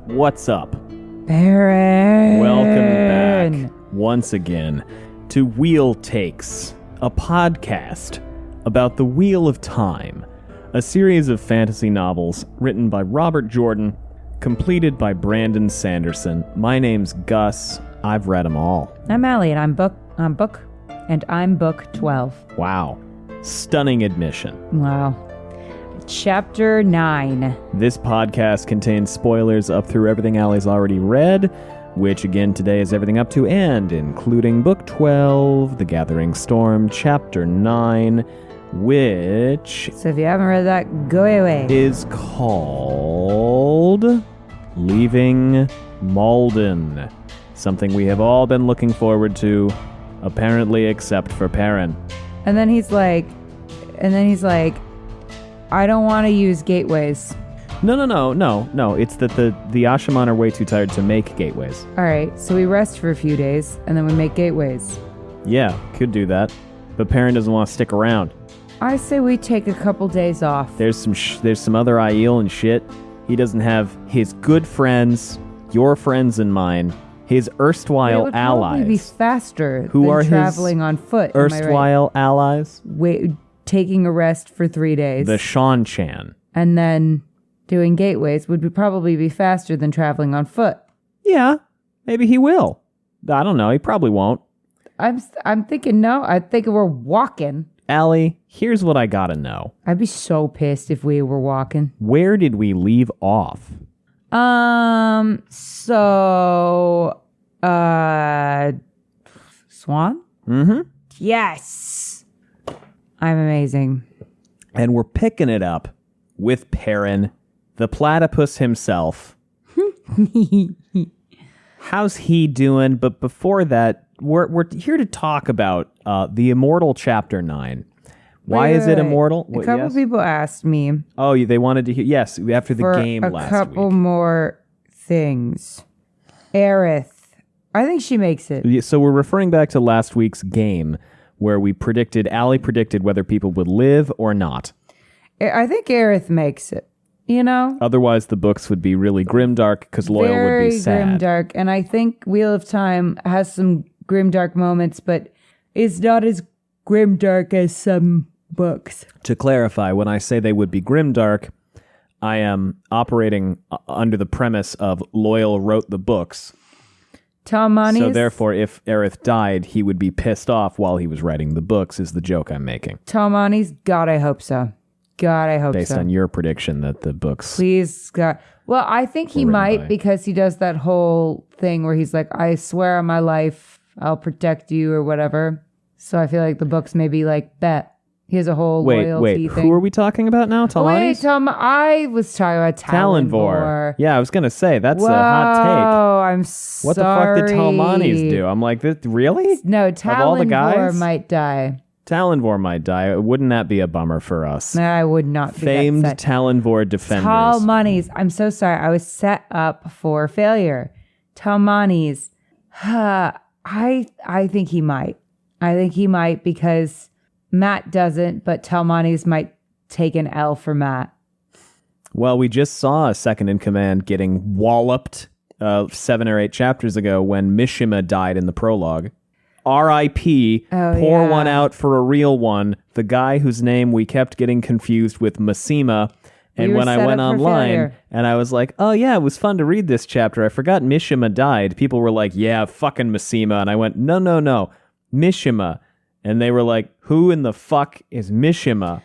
What's up? Perrin! Welcome back once again to Wheel Takes, a podcast about the Wheel of Time, a series of fantasy novels written by Robert Jordan, completed by Brandon Sanderson. My name's Gus. I've read them all. I'm Allie, and I'm book 12. Wow. Stunning admission. Wow. Chapter 9. This podcast contains spoilers up through everything Allie's already read, which again today is everything up to and including Book 12, The Gathering Storm, Chapter 9, which... So if you haven't read that, go away. ...is called Leaving Malden. Something we have all been looking forward to, apparently except for Perrin. And then he's like, I don't want to use gateways. No. It's that the Ashaman are way too tired to make gateways. All right, so we rest for a few days, and then we make gateways. Yeah, could do that. But Perrin doesn't want to stick around. I say we take a couple days off. There's some other Aiel and shit. He doesn't have his good friends, your friends and mine, his erstwhile allies. It would probably be faster Who than are traveling on foot. Erstwhile allies? Wait, taking a rest for 3 days. The Shan-Chan. And then doing gateways would probably be faster than traveling on foot. Yeah, maybe he will. I don't know. He probably won't. I'm thinking no. I think we're walking. Allie, here's what I gotta know. I'd be so pissed if we were walking. Where did we leave off? Swan? Mm-hmm. Yes. I'm amazing. And we're picking it up with Perrin, the platypus himself. How's he doing? But before that, we're here to talk about the Immortal Chapter 9. Why is it immortal? A couple people asked me. Oh, they wanted to hear. Yes, after the game last week. A couple more things. Aerith. I think she makes it. So we're referring back to last week's game where Allie predicted whether people would live or not. I think Aerith makes it, you know? Otherwise, the books would be really grimdark because Loyal would be sad. Very grimdark, and I think Wheel of Time has some grimdark moments, but it's not as grimdark as some books. To clarify, when I say they would be grimdark, I am operating under the premise of Loyal wrote the books. Talmanis. So therefore, if Aerith died, he would be pissed off while he was writing the books, is the joke I'm making. Talmanis, God, I hope so. God, I hope Based so. on your prediction that the books... Please, God. Well, I think he might because he does that whole thing where he's like, I swear on my life, I'll protect you or whatever. So I feel like the books may be like, bet. He has a whole loyalty thing. Who are we talking about now? Talmanis? I was talking about Talonvor. Yeah, I was going to say, that's a hot take. Oh, I'm sorry. What the fuck did Talmanis do? I'm like, really? No, all the guys? Talonvor might die. Talonvor might die. Wouldn't that be a bummer for us? I would not be Famed upset. Talonvor defenders. Talmanis. I'm so sorry. I was set up for failure. Talmanis. I think he might. I think he might because Matt doesn't, but Talmanis might take an L for Matt. Well, we just saw a second in command getting walloped 7 or 8 chapters ago when Mishima died in the prologue. R.I.P. Pour one out for a real one. The guy whose name we kept getting confused with Masima. And when I went online and I was like, oh yeah, it was fun to read this chapter. I forgot Mishima died. People were like, yeah, fucking Masima. And I went, no. Mishima. And they were like, who in the fuck is Mishima?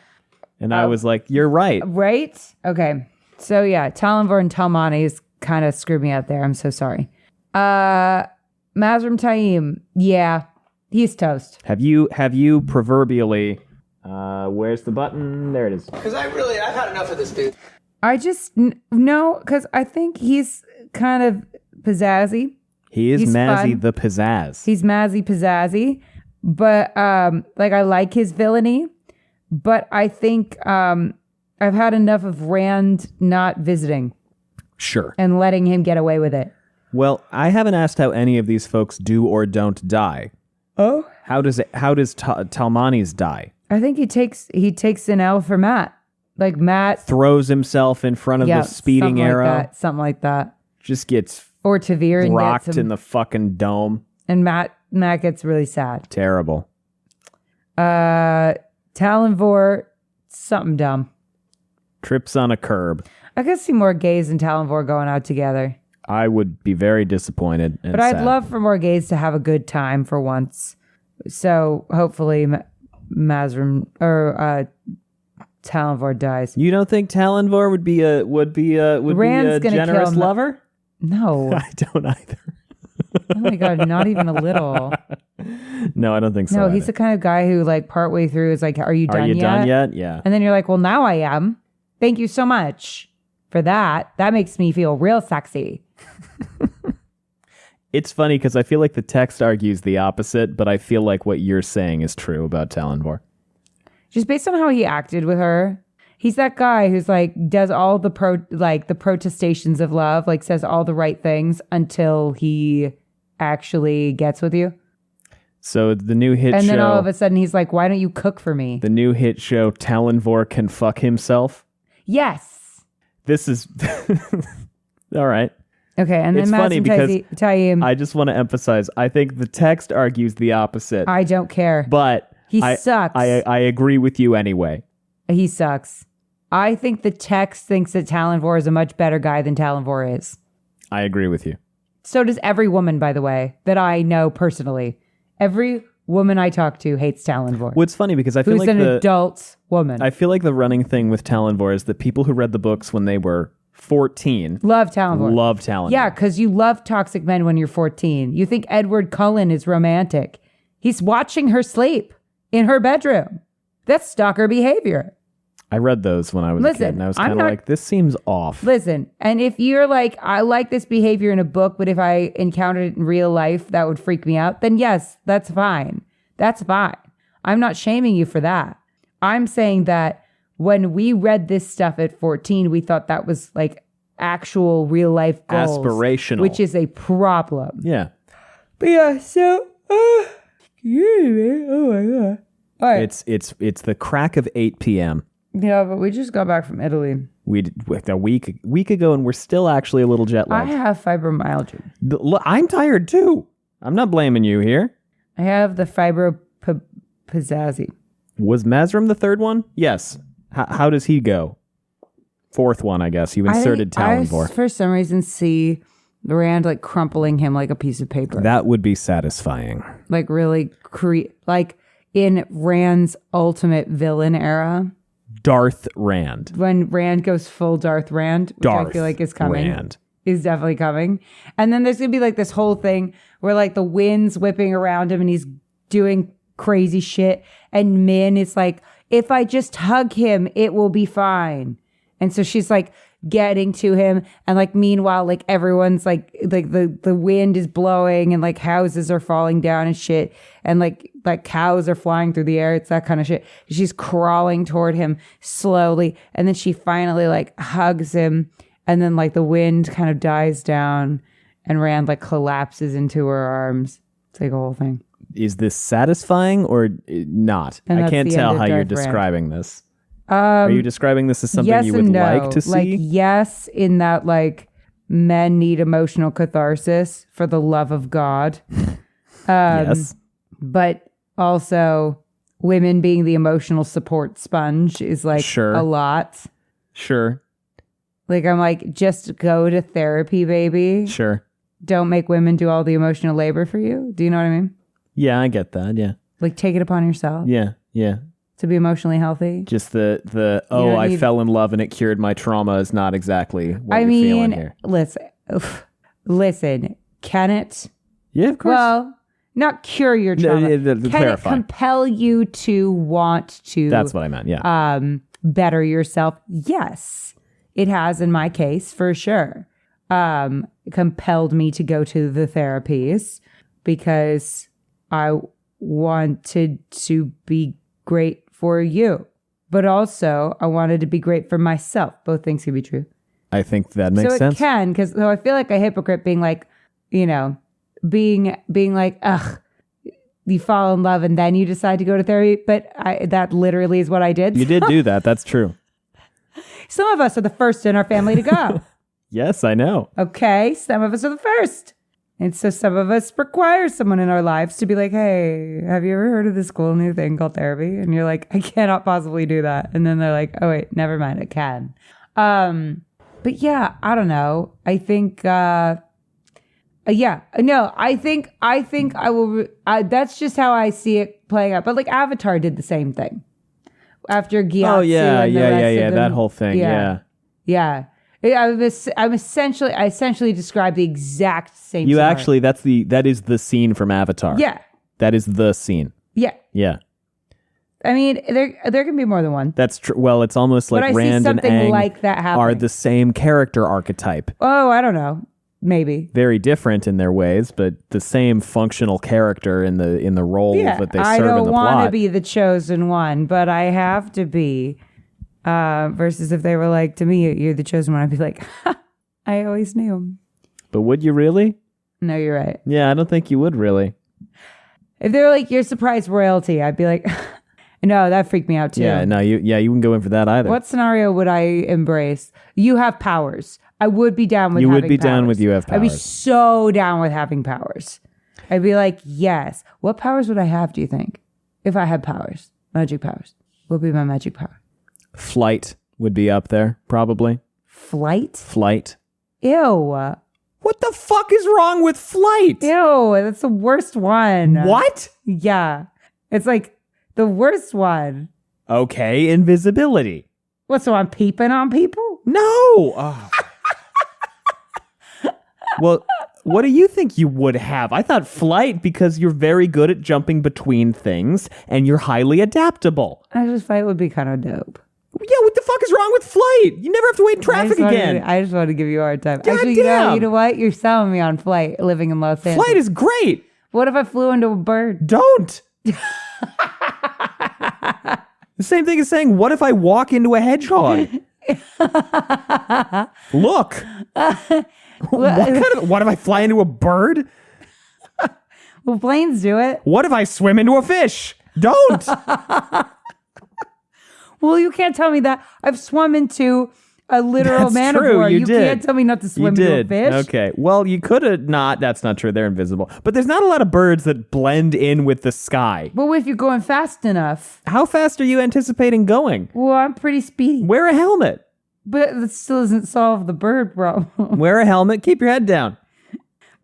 And I was like, you're right. Right? Okay. So yeah, Talonvor and Talmanis kind of screwed me up there. I'm so sorry. Mazrim Taim. Yeah, he's toast. Have you proverbially, where's the button? There it is. Because I've had enough of this dude. I just, no, because I think he's kind of pizzazzy. He's Mazzy fun. the pizzazz. He's Mazzy pizzazzy. But, I like his villainy. But I think I've had enough of Rand not visiting. Sure. And letting him get away with it. Well, I haven't asked how any of these folks do or don't die. Oh? How does Talmanis die? I think he takes an L for Matt. Like Matt throws himself in front of the speeding arrow. Something like that. Just gets Or Tavir and rocked gets him, in the fucking dome. and Matt gets really sad. Terrible. Talonvor, something dumb. Trips on a curb. I could see more gays and Talonvor going out together. I would be very disappointed. And But I'd sad. love for more gays to have a good time for once. So hopefully Mazrim or Talonvor dies. You don't think Talonvor would be a Rand's gonna generous kill him. lover? No. I don't either. Oh my God, not even a little. No, I don't think so. No, either. he's the kind of guy who like partway through is like, are you done yet? Done yet? Yeah. And then you're like, well, now I am. Thank you so much for that. That makes me feel real sexy. It's funny because I feel like the text argues the opposite, but I feel like what you're saying is true about Talonvor. Just based on how he acted with her. He's that guy who's like does all the protestations of love, like says all the right things until he actually gets with you. So the new hit show. And then all of a sudden he's like, why don't you cook for me? The new hit show, Talonvor Can Fuck Himself. Yes. This is all right. Okay, and then It's funny because Tayyim, I just want to emphasize, I think the text argues the opposite. I don't care. But He sucks. I agree with you anyway. He sucks. I think the text thinks that Talonvor is a much better guy than Talonvor is. I agree with you. So does every woman, by the way, that I know personally. Every woman I talk to hates Talonvor. What's funny because I feel Who's like an adult woman. I feel like the running thing with Talonvor is that people who read the books when they were 14 Love Talonvor. love Talonvor. Yeah, because you love toxic men when you're 14. You think Edward Cullen is romantic. He's watching her sleep in her bedroom. That's stalker behavior. I read those when I was a kid, and I was kind of like, this seems off. Listen, and if you're like, I like this behavior in a book, but if I encountered it in real life, that would freak me out, then yes, that's fine. That's fine. I'm not shaming you for that. I'm saying that when we read this stuff at 14, we thought that was like actual real life goals. Aspirational. Which is a problem. Yeah. But yeah, so, oh my God. All right. It's the crack of 8 p.m. Yeah, but we just got back from Italy. A week ago, and we're still actually a little jet I lagged. have fibromyalgia. I'm tired too. I'm not blaming you here. I have the fibropizzazi. Was Mazrim the third one? Yes. How does he go? Fourth one, I guess. You inserted Talonvor. I, for some reason, see Rand like crumpling him like a piece of paper. That would be satisfying. Like really like in Rand's ultimate villain era. Darth Rand. When Rand goes full Darth Rand, which I feel like is coming. Rand. Is definitely coming. And then there's going to be like this whole thing where like the wind's whipping around him and he's doing crazy shit. And Min is like, if I just hug him, it will be fine. And so she's like getting to him. And like, meanwhile, like everyone's like the wind is blowing and like houses are falling down and shit. And like cows are flying through the air. It's that kind of shit. She's crawling toward him slowly. And then she finally like hugs him. And then like the wind kind of dies down and Rand like collapses into her arms. It's like a whole thing. Is this satisfying or not? And I can't the tell end of how you're Darth describing this. Are you describing this as something yes you would and no. like to see? Like yes, in that like men need emotional catharsis for the love of God. Yes. But also women being the emotional support sponge is like Sure. a lot. Sure. Like I'm like, just go to therapy, baby. Sure. Don't make women do all the emotional labor for you. Do you know what I mean? Yeah, I get that. Yeah. Like take it upon yourself Yeah. Yeah. to be emotionally healthy. Just the don't I need- fell in love and it cured my trauma is not exactly what you're feeling here. Listen, can it? Yeah, of course. Well, not cure your No, trauma. Can clarify. it compel you to want to That's what I meant. Yeah. better yourself? Yes, it has in my case for sure. Compelled me to go to the therapies because I wanted to be great for you, but also I wanted to be great for myself. Both things can be true. I think that makes So it sense. can, because I feel like a hypocrite being like, you know, being like, ugh, you fall in love and then you decide to go to therapy. But that literally is what I did. You did do that. That's true. Some of us are the first in our family to go. Yes, I know. Okay, some of us are the first. And so some of us require someone in our lives to be like, hey, have you ever heard of this cool new thing called therapy? And you're like, I cannot possibly do that. And then they're like, oh, wait, never mind, I can. But yeah, I don't know. I think, I think I will, that's just how I see it playing out. But like Avatar did the same thing. After Gyatso Oh, yeah, and the rest of them, that whole thing, yeah. Yeah. I essentially described the exact same You scenario. actually, that is the scene from Avatar. Yeah. That is the scene. Yeah. Yeah. I mean, there can be more than one. That's true. Well, it's almost like But I see Rand and something Aang like that are happening. the same character archetype. Oh, I don't know. Maybe. Very different in their ways, but the same functional character in the role that they serve I in don't the want plot. to be the chosen one, but I have to be. Versus if they were like, to me, you're the chosen one, I'd be like, ha, I always knew. But would you really? No, you're right. Yeah, I don't think you would really. If they were like, you're surprise royalty, I'd be like, no, that freaked me out too. Yeah, no, you wouldn't go in for that either. What scenario would I embrace? You have powers. I would be down with You having would be powers. down with you have I'd be powers. so down with having powers. I'd be like, yes. What powers would I have, do you think? If I had powers, magic powers. What would be my magic power? Flight would be up there, probably. Flight? Flight. Ew. What the fuck is wrong with flight? Ew, that's the worst one. What? Yeah. It's like the worst one. Okay, invisibility. What, so I'm peeping on people? No. Oh. Well, what do you think you would have? I thought flight because you're very good at jumping between things and you're highly adaptable. Actually, flight would be kind of dope. Yeah, what the fuck is wrong with flight? You never have to wait in traffic again. I just want to give you a hard time. God Actually, damn. you know what? You're selling me on flight living in Los Angeles. Flight is great. What if I flew into a bird? Don't. The same thing as saying, what if I walk into a hedgehog? Look. What if I fly into a bird? Well, planes do it. What if I swim into a fish? Don't. Well, you can't tell me that. I've swum into a literal That's man true, of war. you You did. can't tell me not to swim You into a did. fish. Okay. Well, you could have not. That's not true. They're invisible. But there's not a lot of birds that blend in with the sky. But what if you're going fast enough? How fast are you anticipating going? Well, I'm pretty speedy. Wear a helmet. But that still doesn't solve the bird problem. Wear a helmet. Keep your head down.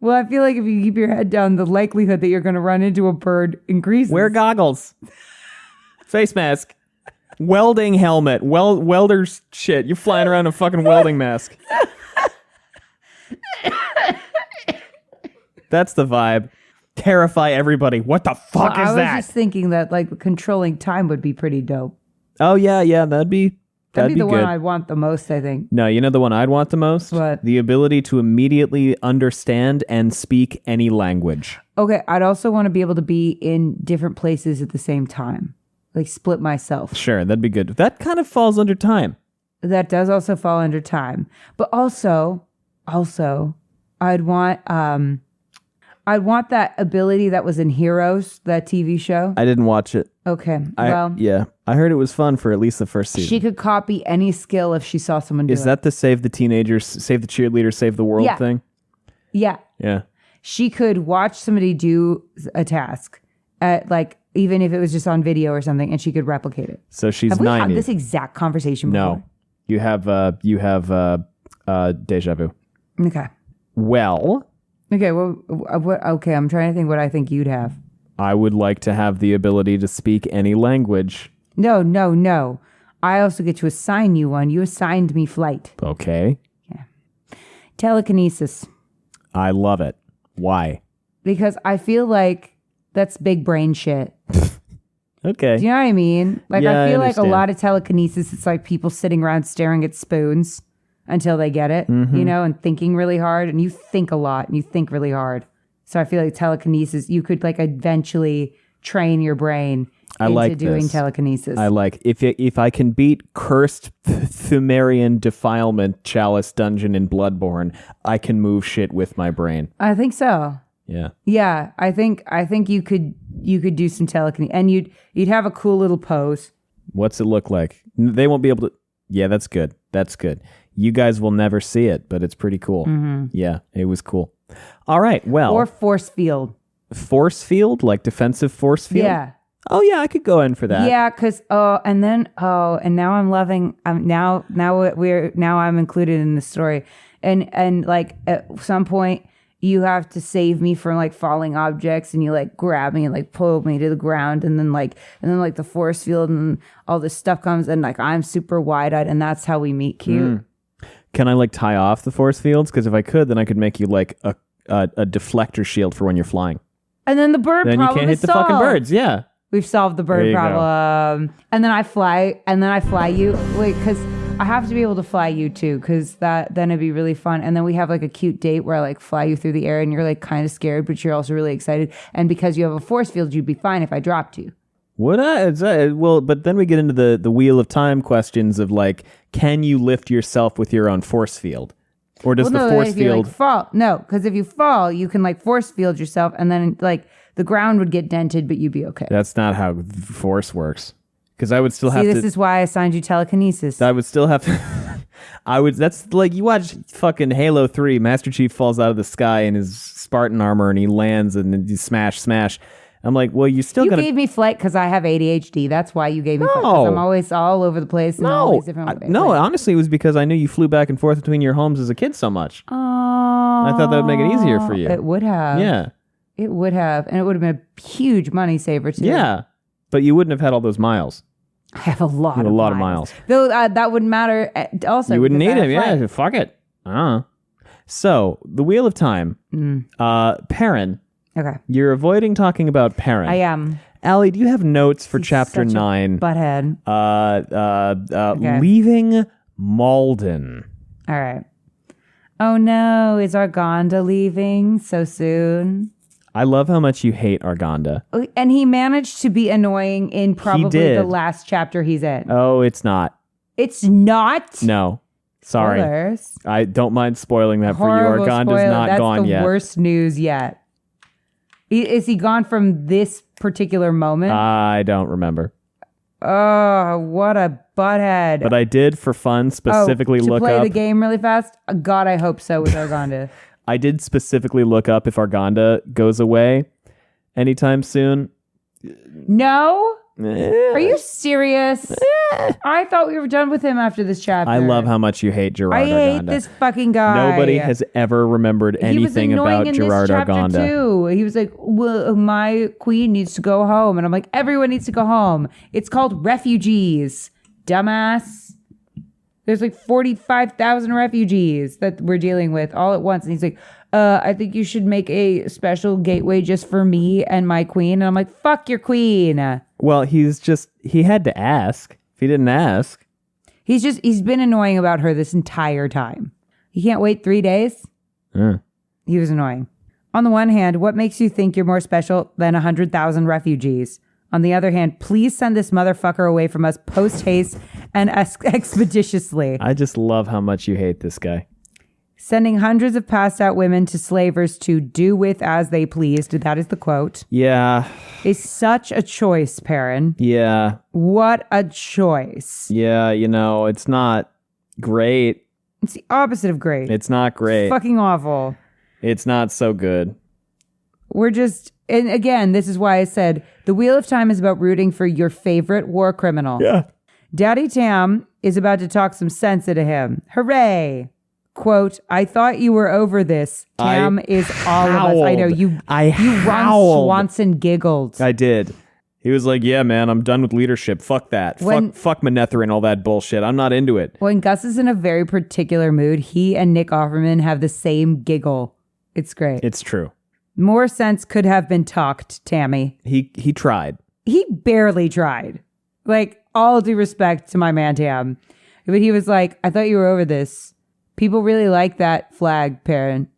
Well, I feel like if you keep your head down, the likelihood that you're going to run into a bird increases. Wear goggles. Face mask. Welding helmet. Welder's shit. You're flying around in a fucking welding mask. That's the vibe. Terrify everybody. What the fuck is I was that? just thinking that like controlling time would be pretty dope. Oh, yeah. That'd be That'd be the good. one I'd want the most, I think. No, you know the one I'd want the most? What? The ability to immediately understand and speak any language. Okay, I'd also want to be able to be in different places at the same time. Like split myself. Sure, that'd be good. That kind of falls under time. That does also fall under time. But also, I'd want that ability that was in Heroes, that TV show. I didn't watch it. Okay, I heard it was fun for at least the first season. she could copy any skill if she saw someone do Is it. that the save the teenagers, save the cheerleaders, save the world Yeah. thing? Yeah. Yeah. She could watch somebody do a task, at like even if it was just on video or something, and she could replicate it. So she's Have we 90. had this exact conversation before? No. You have deja vu. Okay. Well, Okay. Well, okay. I'm trying to think what I think you'd have. I would like to have the ability to speak any language. No. I also get to assign you one. You assigned me flight. Okay. Telekinesis. I love it. Why? Because I feel like that's big brain shit. Okay. Do you know what I mean? Like, Yeah, I I feel like a understand. lot of telekinesis, it's like people sitting around staring at spoons until they get it, Mm-hmm. you know, and thinking really hard. And you think a lot and you think really hard. So I feel like telekinesis, you could like eventually train your brain into like doing this. telekinesis. I like if I can beat cursed Thumerian defilement chalice dungeon in Bloodborne, I can move shit with my brain. I think so. Yeah. Yeah, I think you could do some telekinesis, and you'd have a cool little pose. What's it look like? They won't be able to. Yeah, that's good. That's good. You guys will never see it, but it's pretty cool. Yeah, it was cool. All right, well. Or force field. Force field, like defensive force field? Yeah. Oh, yeah, I could go in for that. Yeah, because and now I'm loving. Now I'm included in the story, and like at some point you have to save me from like falling objects, and you like grab me and like pull me to the ground, and then the force field and all this stuff comes, and like I'm super wide eyed, and that's how we meet cute. Can I like tie off the force fields? Because if I could, then I could make you like a deflector shield for when you're flying. And then the bird then problem you can't hit is the solved. fucking birds. Yeah. We've solved the bird problem. And then I fly you. Wait, because I have to be able to fly you too, because then it'd be really fun. And then we have like a cute date where I like fly you through the air and you're like kind of scared, but you're also really excited. And because you have a force field, you'd be fine if I dropped you. Would I? Well, but then we get into the Wheel of Time questions of like, can you lift yourself with your own force field? Or does the force field... Like, fall? No, because if you fall, you can like force field yourself and then like the ground would get dented, but you'd be okay. That's not how force works. Because I would still have to... this is why I assigned you telekinesis. I would still have to... That's like, you watch fucking Halo 3, Master Chief falls out of the sky in his Spartan armor and he lands and then you smash. I'm like, well, you gave me flight because I have ADHD. That's why you gave me flight. 'Cause I'm always all over the place. All these different honestly, it was because I knew you flew back and forth between your homes as a kid so much. Oh, I thought that would make it easier for you. It would have. Yeah. It would have. And it would have been a huge money saver, too. Yeah. But you wouldn't have had all those miles. I have a lot of miles. Though that wouldn't matter also. You wouldn't need them. Yeah. Fuck it. So, the Wheel of Time. Perrin. Okay. You're avoiding talking about Perrin. I am. Allie, do you have notes for Chapter 9? Butthead. Okay. Leaving Malden. All right. Oh no, is Arganda leaving so soon? I love how much you hate Arganda. And he managed to be annoying in probably the last chapter he's in. Oh, it's not. It's not? No. Sorry. Spoilers. I don't mind spoiling that for you. Arganda's not gone yet. That's the worst news yet. Is he gone from this particular moment? I don't remember. Oh, what a butthead. But I did, for fun, specifically look up... To play the game really fast? God, I hope so with Arganda. I did specifically look up if Arganda goes away anytime soon. No? Are you serious? I thought we were done with him after this chapter. I love how much you hate Gerard Arganda. I hate this fucking guy. Nobody has ever remembered anything about Gerard Arganda. Too. He was like, well, my queen needs to go home. And I'm like, everyone needs to go home. It's called refugees, dumbass. There's like 45,000 refugees that we're dealing with all at once. And he's like, I think you should make a special gateway just for me and my queen. And I'm like, fuck your queen. Well, he had to ask. If he didn't ask. He's been annoying about her this entire time. He can't wait 3 days. He was annoying. On the one hand, what makes you think you're more special than 100,000 refugees? On the other hand, please send this motherfucker away from us post haste and expeditiously. I just love how much you hate this guy. Sending hundreds of passed out women to slavers to do with as they pleased. That is the quote. Yeah. Is such a choice, Perrin. Yeah. What a choice. Yeah, it's not great. It's the opposite of great. It's not great. It's fucking awful. It's not so good. And again, this is why I said the Wheel of Time is about rooting for your favorite war criminal. Yeah. Daddy Tam is about to talk some sense into him. Hooray. Quote, I thought you were over this. Tam is all of us. I know you. Howled. Swanson giggled. I did. He was like, yeah, man, I'm done with leadership. Fuck that. Fuck Manethra and all that bullshit. I'm not into it. When Gus is in a very particular mood, he and Nick Offerman have the same giggle. It's great. It's true. More sense could have been talked, Tammy. He tried. He barely tried. Like, all due respect to my man Tam. But he was like, I thought you were over this. People really like that flag, Perrin.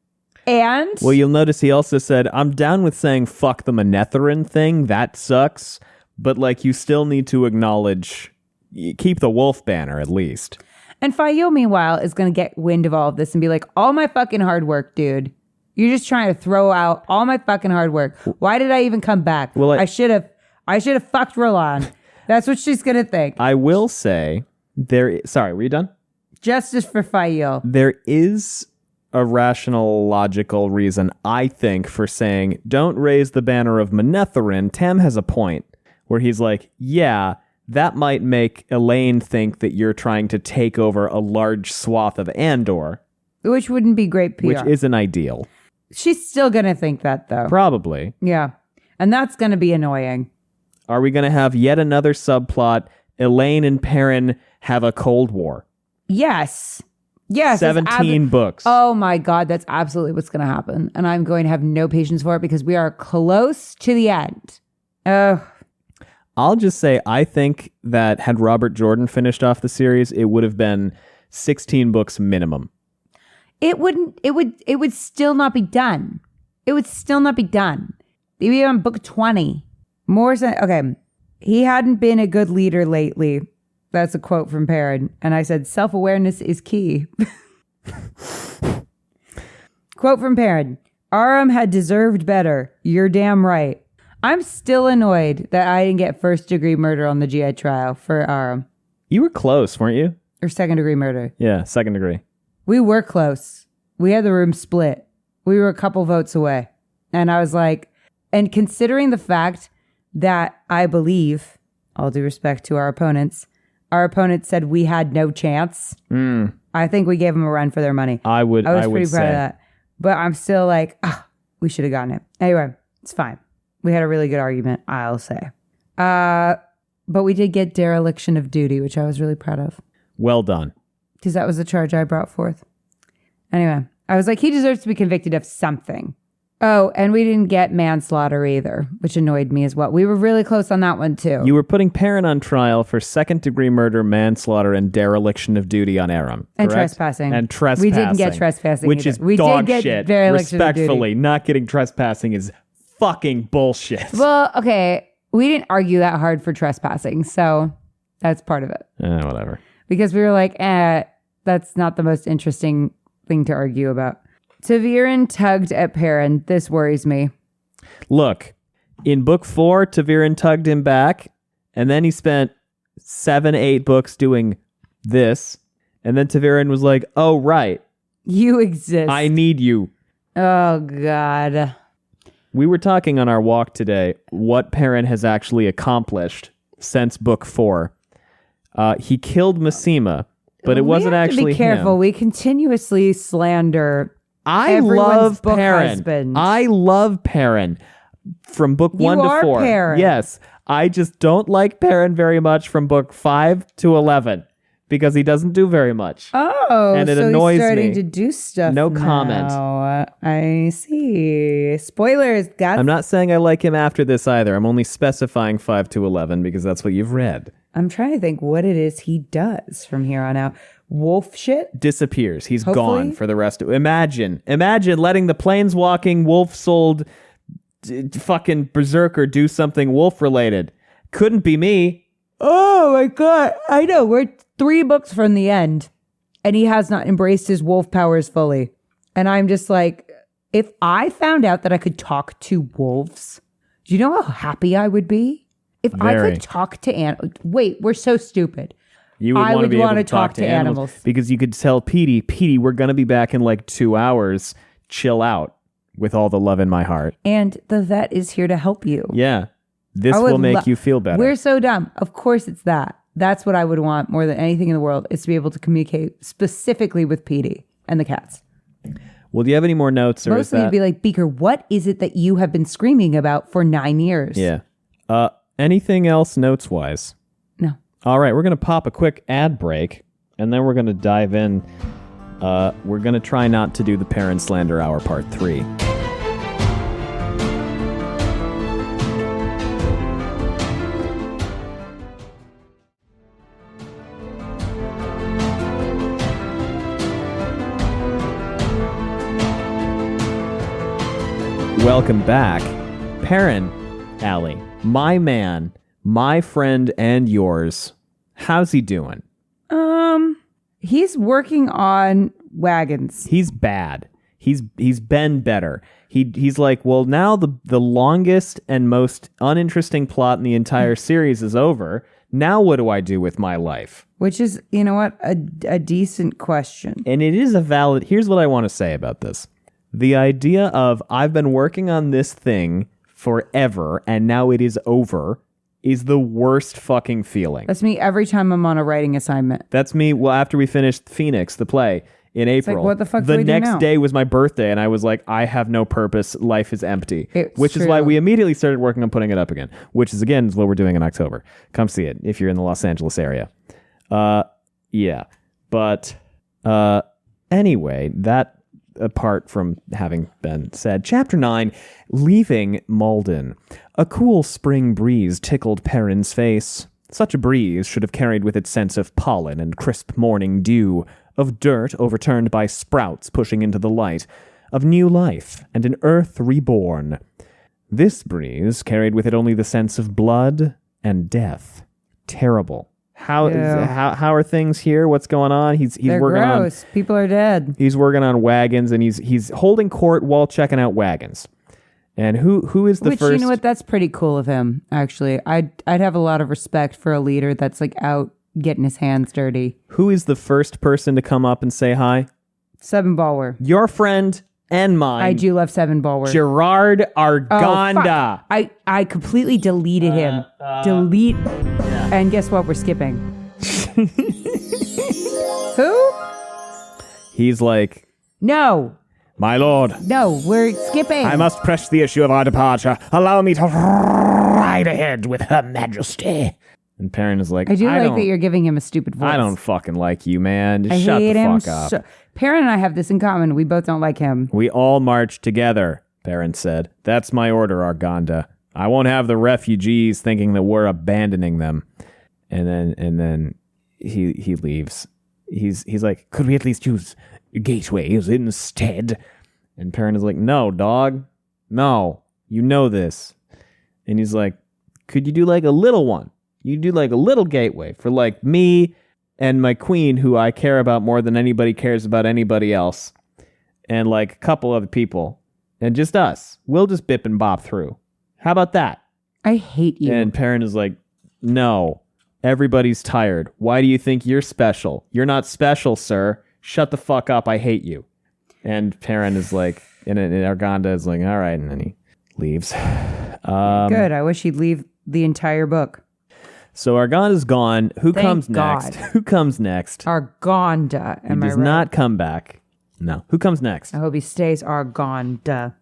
And? Well, you'll notice he also said, I'm down with saying fuck the Manethrin thing. That sucks. But, you still need to acknowledge, keep the wolf banner at least. And Fayo, meanwhile, is going to get wind of all of this and be like, all my fucking hard work, dude. You're just trying to throw out all my fucking hard work. Why did I even come back? Well, I should have fucked Roland. That's what she's going to think. I will say, sorry, were you done? Justice for Fael. There is a rational, logical reason, I think, for saying, don't raise the banner of Manetherin. Tam has a point where he's like, yeah, that might make Elaine think that you're trying to take over a large swath of Andor. Which wouldn't be great PR. Which isn't ideal. She's still going to think that, though. Probably. Yeah. And that's going to be annoying. Are we going to have yet another subplot? Elaine and Perrin have a Cold War. Yes. Yes. 17 books. Oh my God, that's absolutely what's going to happen. And I'm going to have no patience for it because we are close to the end. Oh. I'll just say, I think that had Robert Jordan finished off the series, it would have been 16 books minimum. It would still not be done. It would still not be done. Maybe on book 20. Okay. He hadn't been a good leader lately. That's a quote from Perrin. And I said, self-awareness is key. Quote from Perrin. Aram had deserved better. You're damn right. I'm still annoyed that I didn't get first-degree murder on the GI trial for Aram. You were close, weren't you? Or second-degree murder. Yeah, second degree. We were close. We had the room split. We were a couple votes away. And I was like, and considering the fact that I believe, all due respect to our opponent said we had no chance. I think we gave them a run for their money. I was pretty proud of that. But I'm still like, we should have gotten it. Anyway, it's fine. We had a really good argument, I'll say. But we did get dereliction of duty, which I was really proud of. Well done. Because that was the charge I brought forth. Anyway, I was like, he deserves to be convicted of something. Oh, and we didn't get manslaughter either, which annoyed me as well. We were really close on that one, too. You were putting Perrin on trial for second-degree murder, manslaughter, and dereliction of duty on Aram. And correct? Trespassing. And trespassing. We didn't get trespassing which either. is We dog did get shit. dereliction of duty. Respectfully, not getting trespassing is fucking bullshit. Well, okay. We didn't argue that hard for trespassing, so that's part of it. Whatever. Because we were like, that's not the most interesting thing to argue about. Taviran tugged at Perrin. This worries me. Look, in book 4, Taviran tugged him back, and then he spent 7-8 books doing this, and then Taviran was like, oh, right. You exist. I need you. Oh, God. We were talking on our walk today what Perrin has actually accomplished since book 4. He killed Massima, but it wasn't actually be careful. him. We continuously slander I love Perrin. I love Perrin from book 1 to 4. Perrin. Yes. I just don't like Perrin very much from book 5 to 11 because he doesn't do very much. Oh, and it so annoys he's starting me. to do stuff No now. comment. I see. Spoilers. I'm not saying I like him after this either. I'm only specifying 5 to 11 because that's what you've read. I'm trying to think what it is he does from here on out. Wolf shit? Disappears. He's Hopefully. gone for the rest of... Imagine letting the planeswalking, wolf-souled fucking berserker do something wolf-related. Couldn't be me. Oh my God. I know. We're 3 books from the end, and he has not embraced his wolf powers fully. And I'm just like, if I found out that I could talk to wolves, do you know how happy I would be? If I could talk to animals. Wait, we're so stupid. You would want to be able to talk to animals because you could tell Petey, we're going to be back in like 2 hours. Chill out with all the love in my heart. And the vet is here to help you. Yeah. This will make you feel better. We're so dumb. Of course it's that. That's what I would want more than anything in the world is to be able to communicate specifically with Petey and the cats. Well, do you have any more notes? Or Mostly to be like, Beaker, what is it that you have been screaming about for 9 years? Yeah. Anything else notes-wise? No. All right, we're going to pop a quick ad break, and then we're going to dive in. We're going to try not to do the Perrin Slander Hour Part 3. Welcome back. Perrin, Allie, my man, my friend and yours. How's he doing? He's working on wagons. He's bad. He's been better. He's like, well, now the longest and most uninteresting plot in the entire series is over. Now what do I do with my life? Which is, you know what, a decent question. And it is a valid... Here's what I want to say about this. The idea of I've been working on this thing forever and now it is over is the worst fucking feeling. That's me every time I'm on a writing assignment. That's me, well, after we finished Phoenix, the play, in April. Like, what the fuck the do we do next now? day was my birthday, and I was like, I have no purpose. Life is empty. It's which is true. why we immediately started working on putting it up again, which is, again, is what we're doing in October. Come see it if you're in the Los Angeles area. Yeah. But anyway, that apart from having been said, Chapter 9, Leaving Malden. A cool spring breeze tickled Perrin's face. Such a breeze should have carried with it sense of pollen and crisp morning dew, of dirt overturned by sprouts pushing into the light, of new life and an earth reborn. This breeze carried with it only the sense of blood and death. Terrible. How are things here? What's going on? They're working gross. People are dead. He's working on wagons, and he's holding court while checking out wagons. And who is the Which, first? you know what? That's pretty cool of him, actually. I'd have a lot of respect for a leader that's like out getting his hands dirty. Who is the first person to come up and say hi? Seven Ballwer. Your friend and mine. I do love Seven Ballwer. Gerard Oh, Arganda. fuck. I completely deleted him. Delete. Yeah. And guess what? We're skipping. Who? He's like, No. my lord, No, we're skipping. I must press the issue of our departure. Allow me to ride ahead with Her Majesty. And Perrin is like, I do like don't, that you're giving him a stupid voice. I don't fucking like you, man. Just I shut hate the him. fuck up. Perrin and I have this in common. We both don't like him. We all march together, Perrin said. That's my order, Arganda. I won't have the refugees thinking that we're abandoning them. And then he leaves. He's like, could we at least use gateways instead? And Perrin is like, no, dog. No. You know this. And he's like, could you do like a little one? You do like a little gateway for like me and my queen, who I care about more than anybody cares about anybody else. And like a couple other people. And just us. We'll just bip and bop through. How about that? I hate you. And Perrin is like, no. Everybody's tired. Why do you think you're special? You're not special, sir. Shut the fuck up. I hate you. And Perrin is like, and Arganda is like, all right. And then he leaves. Good. I wish he'd leave the entire book. So Arganda's gone. Who Thank comes God. next? Who comes next? Arganda. He Am I does right? not come back. No. Who comes next? I hope he stays Arganda.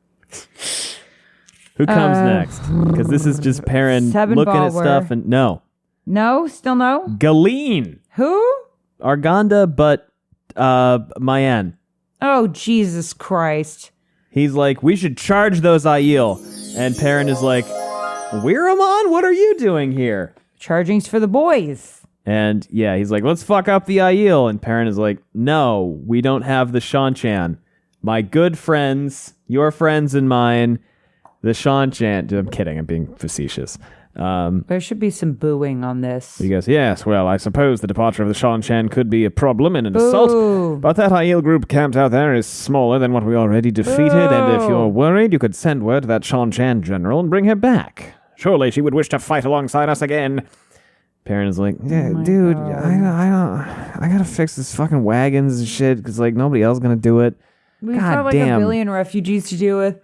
Who comes next? Because this is just Perrin Seven looking at Ballwer. stuff and no. No? Still no? Galeen. Who? Arganda, but Mayan. Oh, Jesus Christ. He's like, we should charge those Aiel. And Perrin is like, Weiramon, what are you doing here? Charging's for the boys. And yeah, he's like, let's fuck up the Aiel. And Perrin is like, no, we don't have the Shanchan. My good friends, your friends and mine, the Shanchan. I'm kidding, I'm being facetious. There should be some booing on this. He goes, yes, well, I suppose the departure of the Shanchan could be a problem in an assault, but that Aiel group camped out there is smaller than what we already defeated, and if you're worried, you could send word to that Shanchan general and bring her back. Surely she would wish to fight alongside us again. Perrin is like, yeah, dude, I gotta fix this fucking wagons and shit, because like nobody else is gonna do it. We've got like a billion refugees to deal with.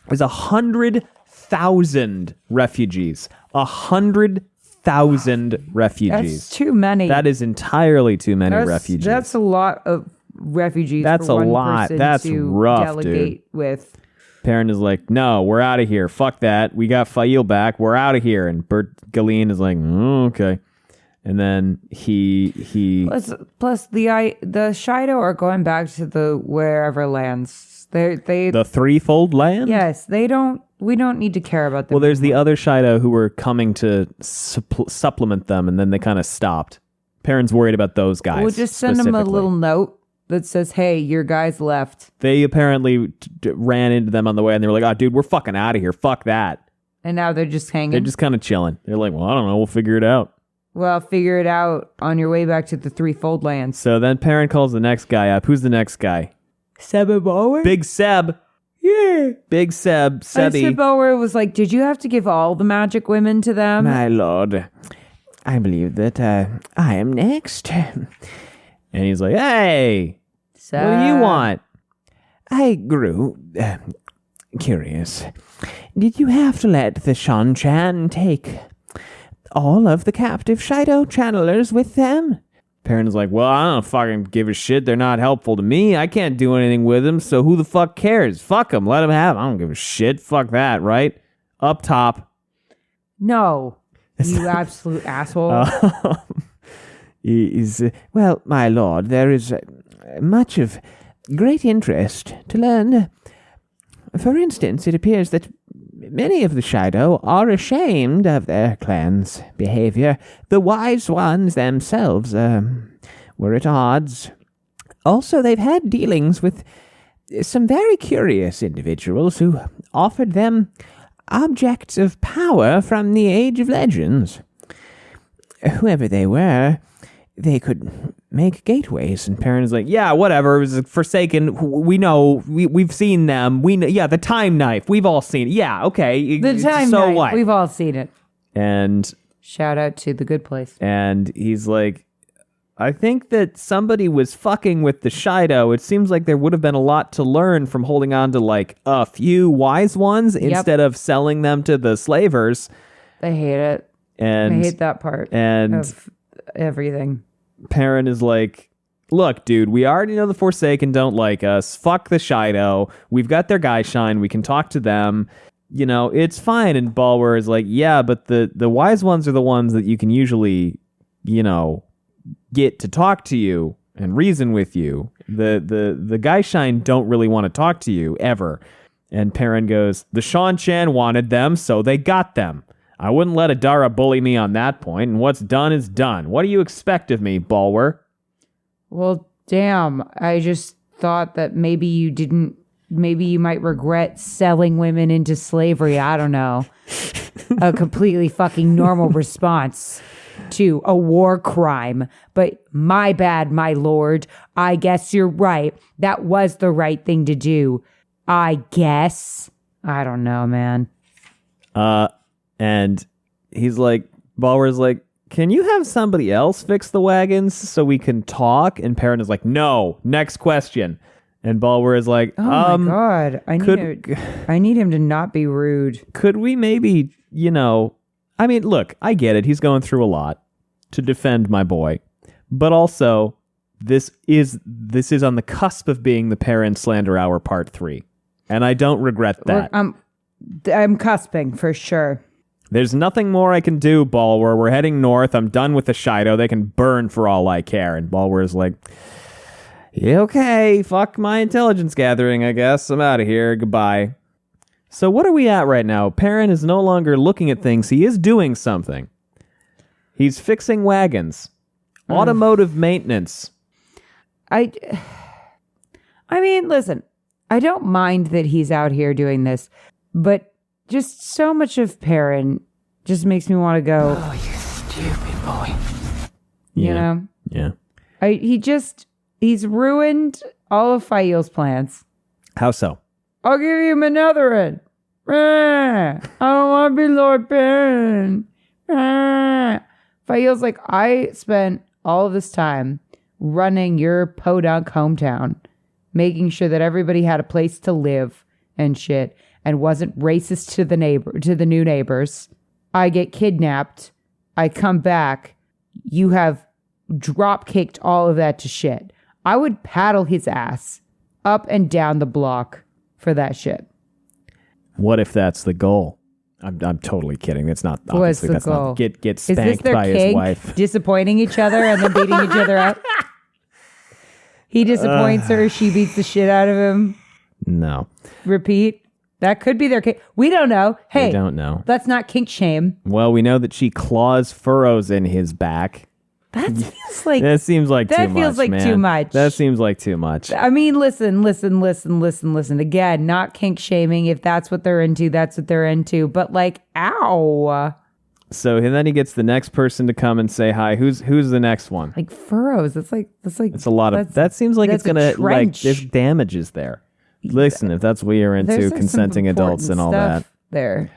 There's 100,000 refugees. 100,000 refugees. That's too many. That is entirely too many refugees. That's a lot of refugees. That's for a one lot. person That's to rough, delegate with. Perrin is like, no, we're out of here. Fuck that. We got Fail back. We're out of here. And Bert Galeen is like, okay. And then he Plus the Shido are going back to the wherever lands. the threefold land. Yes, they don't. We don't need to care about them. Well, there's the other Shido who were coming to supplement them, and then they kind of stopped. Perrin's worried about those guys. We'll just send them a little note that says, "Hey, your guys left." They apparently ran into them on the way, and they were like, "Oh, dude, we're fucking out of here. Fuck that." And now they're just hanging. They're just kind of chilling. They're like, "Well, I don't know. We'll figure it out." Well, figure it out on your way back to the threefold lands. So then Perrin calls the next guy up. Who's the next guy? Bower? Big Seb. Yeah. Big Seb. Sebby. Seb Bower was like, did you have to give all the magic women to them? My lord, I believe that I am next. And he's like, hey, what do you want? I grew curious. Did you have to let the Shan-Chan take all of the captive Shido channelers with them? Perrin's like, well, I don't fucking give a shit. They're not helpful to me. I can't do anything with them, so who the fuck cares? Fuck them. Let them have them. I don't give a shit. Fuck that, right? Up top. No, you absolute asshole. Well, my lord, there is much of great interest to learn. For instance, it appears that many of the Shido are ashamed of their clan's behavior. The wise ones themselves were at odds. Also, they've had dealings with some very curious individuals who offered them objects of power from the Age of Legends. Whoever they were, they could make gateways. And Perrin is like, yeah, whatever. It was Forsaken. We know. We've seen them. We know. Yeah, the time knife. We've all seen it. Yeah, okay. The time so knife. what? We've all seen it. And shout out to The Good Place. And he's like, I think that somebody was fucking with the Shido. It seems like there would have been a lot to learn from holding on to like a few wise ones instead of selling them to the slavers. I hate it. And I hate that part of everything. Perrin is like, look, dude, we already know the Forsaken don't like us. Fuck the Shido. We've got their guy shine. We can talk to them. You know, it's fine. And Bulwer is like, yeah, but the wise ones are the ones that you can usually, you know, get to talk to you and reason with you. The guy shine don't really want to talk to you ever. And Perrin goes, the Shan-Chan wanted them, so they got them. I wouldn't let Adara bully me on that point, and what's done is done. What do you expect of me, Bulwer? Well, damn. I just thought that maybe you might regret selling women into slavery. I don't know. A completely fucking normal response to a war crime. But my bad, my lord. I guess you're right. That was the right thing to do. I guess. I don't know, man. And he's like, Bulwer's like, can you have somebody else fix the wagons so we can talk? And Perrin is like, no, next question. And Bulwer is like, oh my God, I need him to not be rude. Could we maybe, you know, I mean, look, I get it. He's going through a lot to defend my boy. But also, this is on the cusp of being the Perrin Slander Hour Part 3. And I don't regret that. I'm cusping for sure. There's nothing more I can do, Bulwer. We're heading north. I'm done with the Shido. They can burn for all I care. And Bulwer's like, yeah, okay, fuck my intelligence gathering, I guess. I'm out of here. Goodbye. So what are we at right now? Perrin is no longer looking at things. He is doing something. He's fixing wagons. Automotive maintenance. I mean, listen, I don't mind that he's out here doing this, but just so much of Perrin just makes me want to go, oh, you stupid boy. You know? Yeah. He's ruined all of Fael's plans. How so? I'll give him another one. I don't want to be Lord Perrin. Fael's like, I spent all of this time running your podunk hometown, making sure that everybody had a place to live and shit, and wasn't racist to the new neighbors. I get kidnapped. I come back. You have drop kicked all of that to shit. I would paddle his ass up and down the block for that shit. What if that's the goal? I'm totally kidding. That's not obviously What's the goal? Not get Is this spanked their by his kink? wife. Disappointing each other and then beating each other up? He disappoints her. She beats the shit out of him. No. Repeat. That could be their kink. We don't know. Hey, we don't know. Let's not kink shame. Well, we know that she claws furrows in his back. That feels like that seems like too much. That feels like man. too much. That seems like too much. I mean, listen. Again, not kink shaming. If that's what they're into, that's what they're into. But like, ow. So and then he gets the next person to come and say hi. Who's the next one? Like furrows. It's a lot of that. Seems like it's gonna like there's damages there. Listen, if that's what you're into, like consenting adults and all that. There,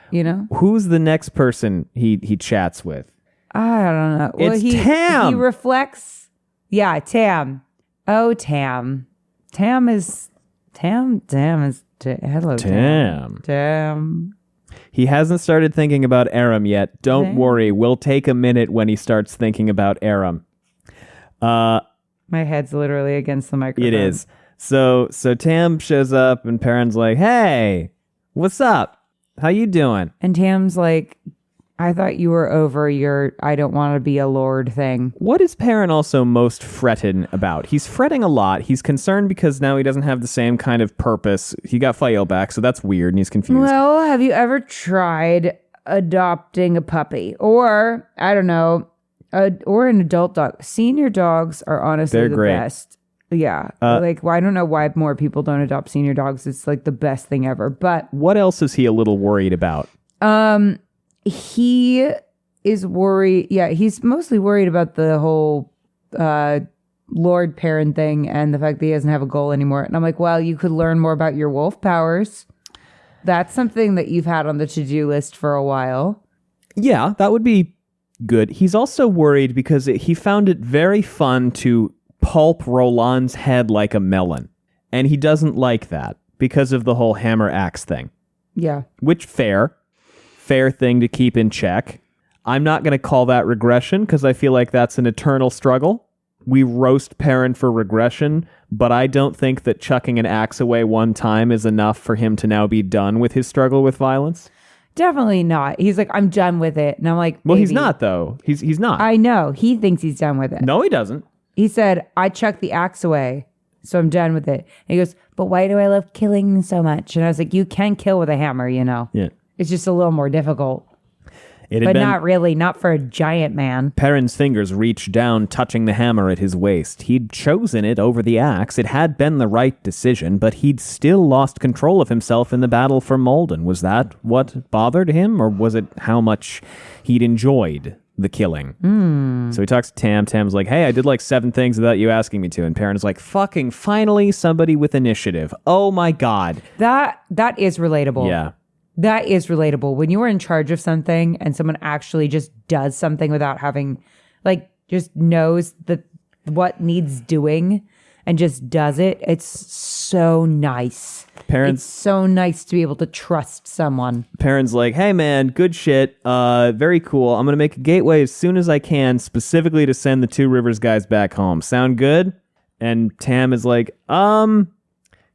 Who's the next person he chats with? I don't know. It's Tam. He reflects. Yeah, Tam. Oh, Tam. Tam is. Hello, Tam. Tam. He hasn't started thinking about Aram yet. Don't worry. We'll take a minute when he starts thinking about Aram. My head's literally against the microphone. It is. So Tam shows up and Perrin's like, hey, what's up? How you doing? And Tam's like, I thought you were over your I don't want to be a lord thing. What is Perrin also most fretted about? He's fretting a lot. He's concerned because now he doesn't have the same kind of purpose. He got Fael back, so that's weird, and he's confused. Well, have you ever tried adopting a puppy? Or, I don't know, or an adult dog? Senior dogs are honestly They're the great. best. Yeah. I don't know why more people don't adopt senior dogs. It's like the best thing ever. But what else is he a little worried about? He is worried. Yeah, he's mostly worried about the whole Lord Perrin thing and the fact that he doesn't have a goal anymore. And I'm like, well, you could learn more about your wolf powers. That's something that you've had on the to-do list for a while. Yeah, that would be good. He's also worried because he found it very fun to pulp Roland's head like a melon. And he doesn't like that because of the whole hammer axe thing. Yeah. Which fair thing to keep in check. I'm not going to call that regression because I feel like that's an eternal struggle. We roast Perrin for regression, but I don't think that chucking an axe away one time is enough for him to now be done with his struggle with violence. Definitely not. He's like, I'm done with it. And I'm like, well, he's not, though. He's not. I know. He thinks he's done with it. No, he doesn't. He said, I chucked the axe away, so I'm done with it. And he goes, but why do I love killing so much? And I was like, you can kill with a hammer, Yeah. It's just a little more difficult. But not really, not for a giant man. Perrin's fingers reached down, touching the hammer at his waist. He'd chosen it over the axe. It had been the right decision, but he'd still lost control of himself in the battle for Malden. Was that what bothered him, or was it how much he'd enjoyed the killing? So he talks to Tam. Tam's like, hey, I did like 7 things without you asking me to. And Perrin's like, fucking finally somebody with initiative. Oh my God. That is relatable. Yeah. That is relatable. When you are in charge of something and someone actually just does something without having, like, just knows what needs doing and just does it, it's so nice. It's so nice to be able to trust someone. Perrin's like, hey man, good shit. Very cool. I'm going to make a gateway as soon as I can, specifically to send the Two Rivers guys back home. Sound good? And Tam is like, can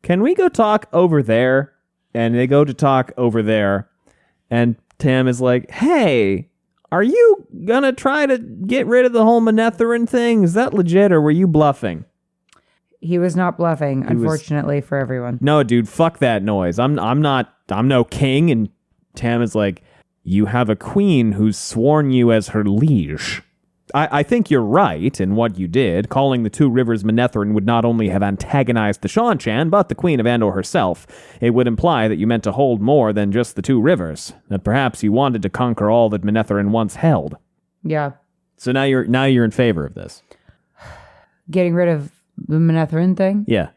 we go talk over there? And they go to talk over there. And Tam is like, hey, are you going to try to get rid of the whole Manetherin thing? Is that legit, or were you bluffing? He was not bluffing, unfortunately, for everyone. No, dude, fuck that noise. I'm no king. And Tam is like, you have a queen who's sworn you as her liege. I think you're right in what you did. Calling the Two Rivers Manetherin would not only have antagonized the Seanchan, but the Queen of Andor herself. It would imply that you meant to hold more than just the Two Rivers, that perhaps you wanted to conquer all that Manetherin once held. Yeah. So now you're in favor of this. Getting rid of the Manetherin thing? Yeah.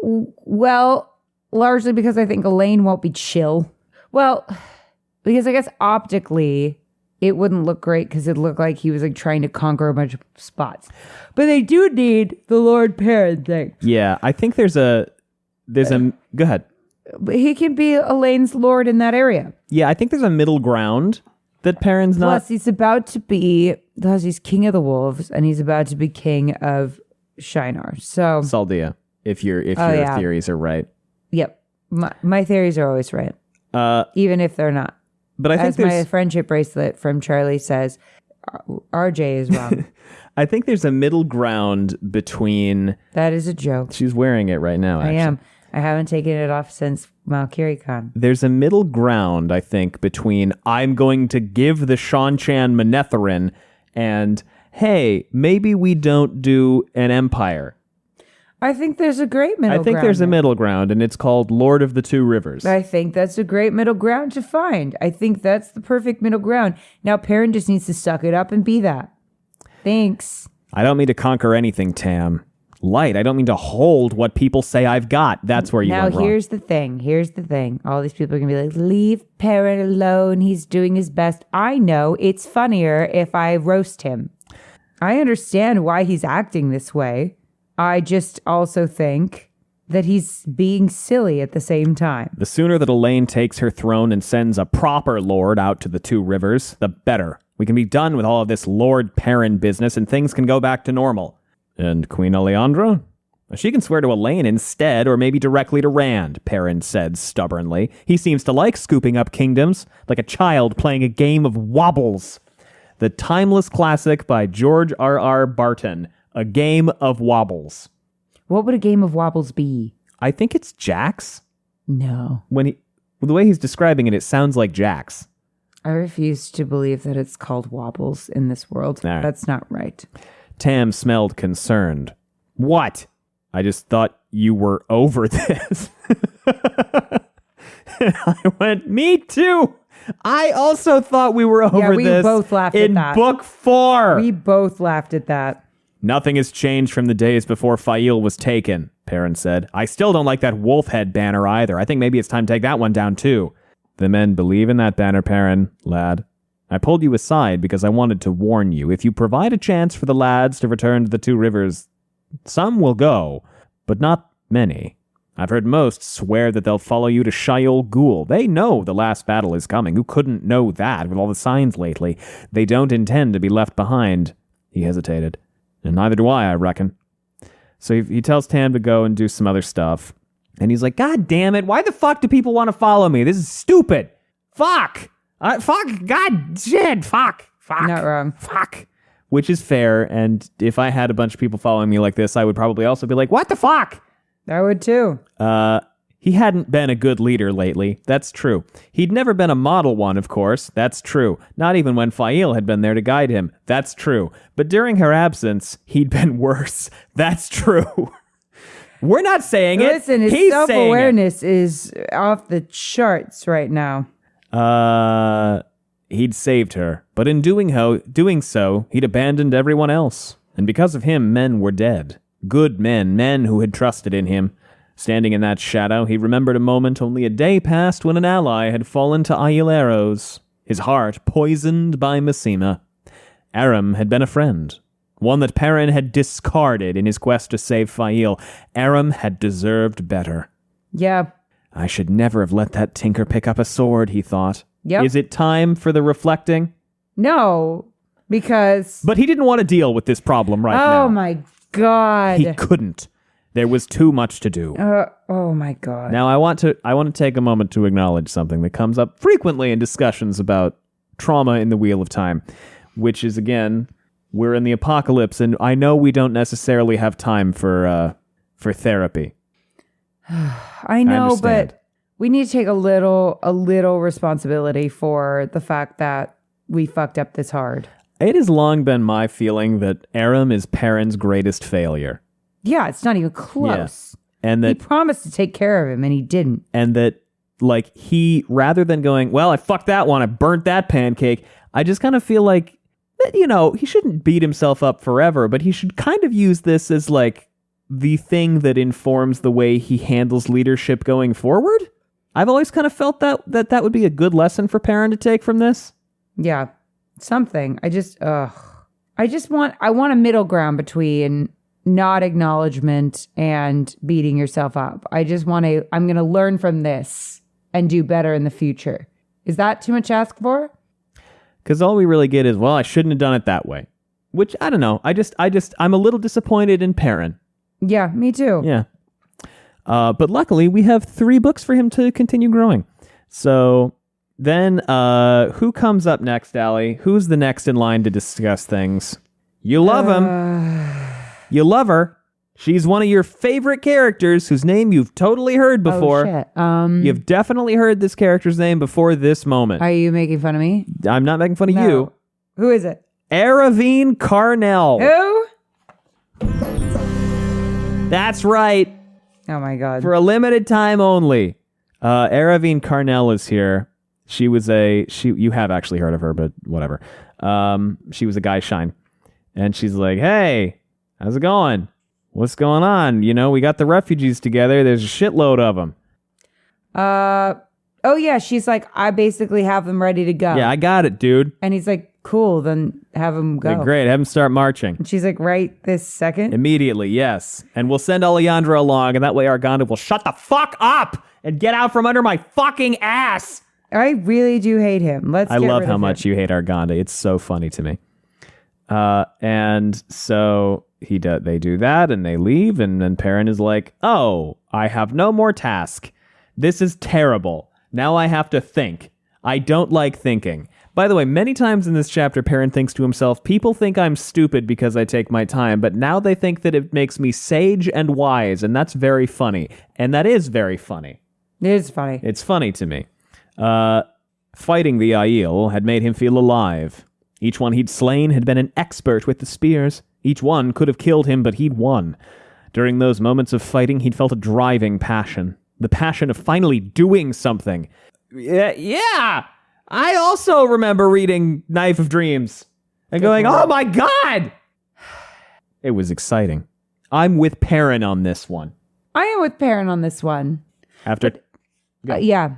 Well, largely because I think Elaine won't be chill. Well, because I guess optically it wouldn't look great because it'd look like he was like trying to conquer a bunch of spots. But they do need the Lord Perrin thing. Yeah, I think there's a go ahead. But he can be Elaine's lord in that area. Yeah, I think there's a middle ground that Perrin's not. Plus, he's about to be, because he's king of the wolves, and he's about to be king of Shinar. So Saldia, if your theories are right. Yep. My theories are always right. Even if they're not. But I think as my friendship bracelet from Charlie says, RJ is wrong. I think there's a middle ground between. That is a joke. She's wearing it right now, actually. I am. I haven't taken it off since Valkyrie-Con. There's a middle ground, I think, between I'm going to give the Seanchan Manetherin and, hey, maybe we don't do an empire. I think there's a great middle ground. I think there's a there. middle ground, and it's called Lord of the Two Rivers. I think that's a great middle ground to find. I think that's the perfect middle ground. Now, Perrin just needs to suck it up and be that. Thanks. I don't mean to conquer anything, Tam. Light, I don't mean to hold what people say I've got. That's where you went wrong. Now, here's the thing. All these people are going to be like, leave Perrin alone. He's doing his best. I know it's funnier if I roast him. I understand why he's acting this way. I just also think that he's being silly at the same time. The sooner that Elaine takes her throne and sends a proper lord out to the Two Rivers, the better. We can be done with all of this Lord Perrin business and things can go back to normal. And Queen Alejandra? She can swear to Elaine instead, or maybe directly to Rand, Perrin said stubbornly. He seems to like scooping up kingdoms, like a child playing a game of wobbles. The timeless classic by George R.R. Barton, A Game of Wobbles. What would a game of wobbles be? I think it's jacks. No. The way he's describing it, it sounds like jacks. I refuse to believe that it's called wobbles in this world. All right. That's not right. Tam smelled concerned. What? I just thought you were over this. And I went, me too. I also thought we were over we this both laughed in at that. book 4. We both laughed at that. Nothing has changed from the days before Fail was taken, Perrin said. I still don't like that wolf head banner either. I think maybe it's time to take that one down too. The men believe in that banner, Perrin, lad. I pulled you aside because I wanted to warn you. If you provide a chance for the lads to return to the Two Rivers, some will go, but not many. I've heard most swear that they'll follow you to Shayol Ghul. They know the last battle is coming. Who couldn't know that with all the signs lately? They don't intend to be left behind. He hesitated. And neither do I reckon. So he tells Tam to go and do some other stuff. And he's like, God damn it, why the fuck do people want to follow me? This is stupid. Fuck. Fuck. God shit. Fuck. Not wrong. Fuck. Which is fair. And if I had a bunch of people following me like this, I would probably also be like, what the fuck? I would too. He hadn't been a good leader lately. That's true. He'd never been a model one, of course. That's true. Not even when Fail had been there to guide him. That's true. But during her absence, he'd been worse. That's true. We're not saying it. Listen, his He's self-awareness is off the charts right now. He'd saved her, but in doing so, he'd abandoned everyone else. And because of him, men were dead. Good men who had trusted in him. Standing in that shadow, he remembered a moment only a day past when an ally had fallen to Aileros, his heart poisoned by Massima. Aram had been a friend, one that Perrin had discarded in his quest to save Fail. Aram had deserved better. Yeah. I should never have let that tinker pick up a sword, he thought. Yep. Is it time for the reflecting? No, because... But he didn't want to deal with this problem right now. Oh, my God. He couldn't. There was too much to do. Oh, my God. Now, I want to take a moment to acknowledge something that comes up frequently in discussions about trauma in the Wheel of Time, which is, again, we're in the apocalypse, and I know we don't necessarily have time for therapy. I know, but we need to take a little responsibility for the fact that we fucked up this hard. It has long been my feeling that Aram is Perrin's greatest failure. Yeah, it's not even close. Yeah. And that he promised to take care of him, and he didn't. And that, like, he, rather than going, well, I fucked that one, I burnt that pancake, I just kind of feel like, you know, he shouldn't beat himself up forever, but he should kind of use this as, like, the thing that informs the way he handles leadership going forward. I've always kind of felt that would be a good lesson for Perrin to take from this. Yeah, something. I want a middle ground between not acknowledgement and beating yourself up. I'm going to learn from this and do better in the future. Is that too much to ask for? Because all we really get is, well, I shouldn't have done it that way. Which, I don't know. I'm a little disappointed in Perrin. Yeah, me too. Yeah. But luckily, we have 3 books for him to continue growing. So then, who comes up next, Allie? Who's the next in line to discuss things? You love him. You love her. She's one of your favorite characters whose name you've totally heard before. Oh, shit. You've definitely heard this character's name before this moment. Are you making fun of me? I'm not making fun of you. Who is it? Aravine Carnell. Who? That's right. Oh my God. For a limited time only. Aravine Carnell is here. You have actually heard of her, but whatever. She was a guy shine. And she's like, hey, how's it going? What's going on? We got the refugees together. There's a shitload of them. Oh yeah, she's like, I basically have them ready to go. Yeah, I got it, dude. And he's like, cool, then have them go. Like, great, have them start marching. And she's like, right this second? Immediately, yes. And we'll send Alejandra along, and that way Arganda will shut the fuck up and get out from under my fucking ass. I really do hate him. I love how much you hate Arganda. It's so funny to me. And so they do that, and they leave, and then Perrin is like, oh, I have no more task. This is terrible. Now I have to think. I don't like thinking. By the way, many times in this chapter, Perrin thinks to himself, people think I'm stupid because I take my time, but now they think that it makes me sage and wise, and that's very funny. And that is very funny. It is funny. It's funny to me. Fighting the Aiel had made him feel alive. Each one he'd slain had been an expert with the spears. Each one could have killed him, but he'd won. During those moments of fighting, he'd felt a driving passion. The passion of finally doing something. Yeah! I also remember reading Knife of Dreams and going, oh my God! It was exciting. I'm with Perrin on this one. I am with Perrin on this one. Yeah.